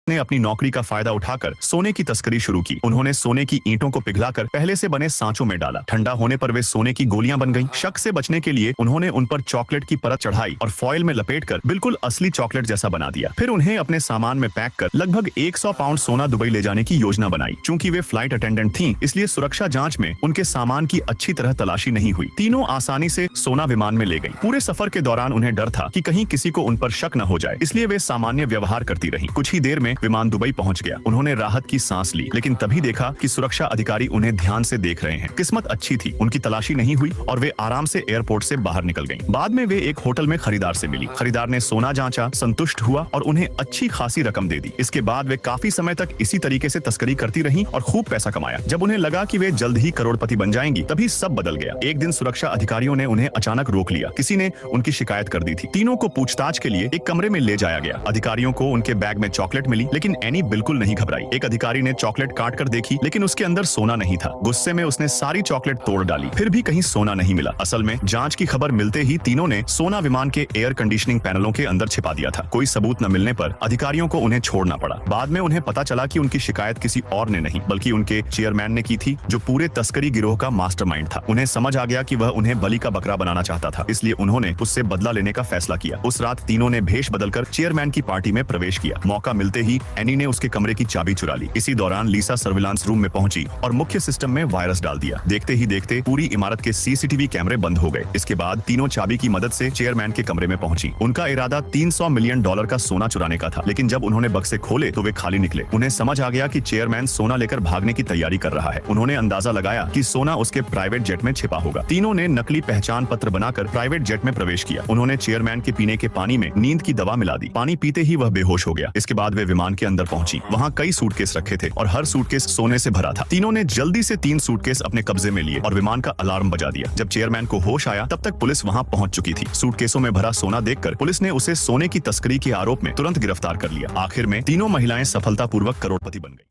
ने अपनी नौकरी का फायदा उठाकर सोने की तस्करी शुरू की। उन्होंने सोने की ईंटों को पिघलाकर पहले से बने सांचों में डाला। ठंडा होने पर वे सोने की गोलियां बन गईं। शक से बचने के लिए उन्होंने उन पर चॉकलेट की परत चढ़ाई और फॉइल में लपेटकर बिल्कुल असली चॉकलेट जैसा बना दिया। फिर उन्हें अपने सामान में पैक कर लगभग 100 पाउंड सोना दुबई ले जाने की योजना बनाई। चूंकि वे फ्लाइट अटेंडेंट थीं, इसलिए सुरक्षा जांच में उनके सामान की अच्छी तरह तलाशी नहीं हुई। तीनों आसानी से सोना विमान में ले गई। पूरे सफर के दौरान उन्हें डर था कि कहीं किसी को उन पर शक न हो जाए, इसलिए वे सामान्य व्यवहार करती रहीं। कुछ ही देर में विमान दुबई पहुंच गया। उन्होंने राहत की सांस ली, लेकिन तभी देखा कि सुरक्षा अधिकारी उन्हें ध्यान से देख रहे हैं। किस्मत अच्छी थी, उनकी तलाशी नहीं हुई और वे आराम से एयरपोर्ट से बाहर निकल गईं। बाद में वे एक होटल में खरीदार से मिली। खरीदार ने सोना जांचा, संतुष्ट हुआ और उन्हें अच्छी खासी रकम दे दी। इसके बाद वे काफी समय तक इसी तरीके से तस्करी करती रहीं और खूब पैसा कमाया। जब उन्हें लगा कि वे जल्द ही करोड़पति बन जाएंगी, तभी सब बदल गया। एक दिन सुरक्षा अधिकारियों ने उन्हें अचानक रोक लिया। किसी ने उनकी शिकायत कर दी थी। तीनों को पूछताछ के लिए एक कमरे में ले जाया गया। अधिकारियों को उनके बैग में चॉकलेट मिली, लेकिन एनी बिल्कुल नहीं घबराई। एक अधिकारी ने चॉकलेट काट कर देखी, लेकिन उसके अंदर सोना नहीं था। गुस्से में उसने सारी चॉकलेट तोड़ डाली, फिर भी कहीं सोना नहीं मिला। असल में जांच की खबर मिलते ही तीनों ने सोना विमान के एयर कंडीशनिंग पैनलों के अंदर छिपा दिया था। कोई सबूत न मिलने पर अधिकारियों को उन्हें छोड़ना पड़ा। बाद में उन्हें पता चला कि उनकी शिकायत किसी और ने नहीं, बल्कि उनके चेयरमैन ने की थी, जो पूरे तस्करी गिरोह का मास्टरमाइंड था। उन्हें समझ आ गया कि वह उन्हें बलि का बकरा बनाना चाहता था, इसलिए उन्होंने उससे बदला लेने का फैसला किया। उस रात तीनों ने भेष बदलकर चेयरमैन की पार्टी में प्रवेश किया। मौका मिलते ही एनी ने उसके कमरे की चाबी चुरा ली। इसी दौरान लीसा सर्विलांस रूम में पहुंची और मुख्य सिस्टम में वायरस डाल दिया। देखते ही देखते पूरी इमारत के सीसीटीवी कैमरे बंद हो गए। इसके बाद तीनों चाबी की मदद से चेयरमैन के कमरे में पहुंची। उनका इरादा $300 मिलियन का सोना चुराने का था, लेकिन जब उन्होंने बक्से खोले तो वे खाली निकले। उन्हें समझ आ गया कि चेयरमैन सोना लेकर भागने की तैयारी कर रहा है। उन्होंने अंदाजा लगाया कि सोना उसके प्राइवेट जेट में छिपा होगा। तीनों ने नकली पहचान पत्र बनाकर प्राइवेट जेट में प्रवेश किया। उन्होंने चेयरमैन के पीने के पानी में नींद की दवा मिला दी। पानी पीते ही वह बेहोश हो गया। इसके बाद वे विमान के अंदर पहुंची। वहां कई सूटकेस रखे थे और हर सूटकेस सोने से भरा था। तीनों ने जल्दी से 3 सूटकेस अपने कब्जे में लिए और विमान का अलार्म बजा दिया। जब चेयरमैन को होश आया, तब तक पुलिस वहां पहुंच चुकी थी। सूटकेसों में भरा सोना देखकर पुलिस ने उसे सोने की तस्करी के आरोप में तुरंत गिरफ्तार कर लिया। आखिर में तीनों महिलाएं सफलतापूर्वक करोड़पति बन गई।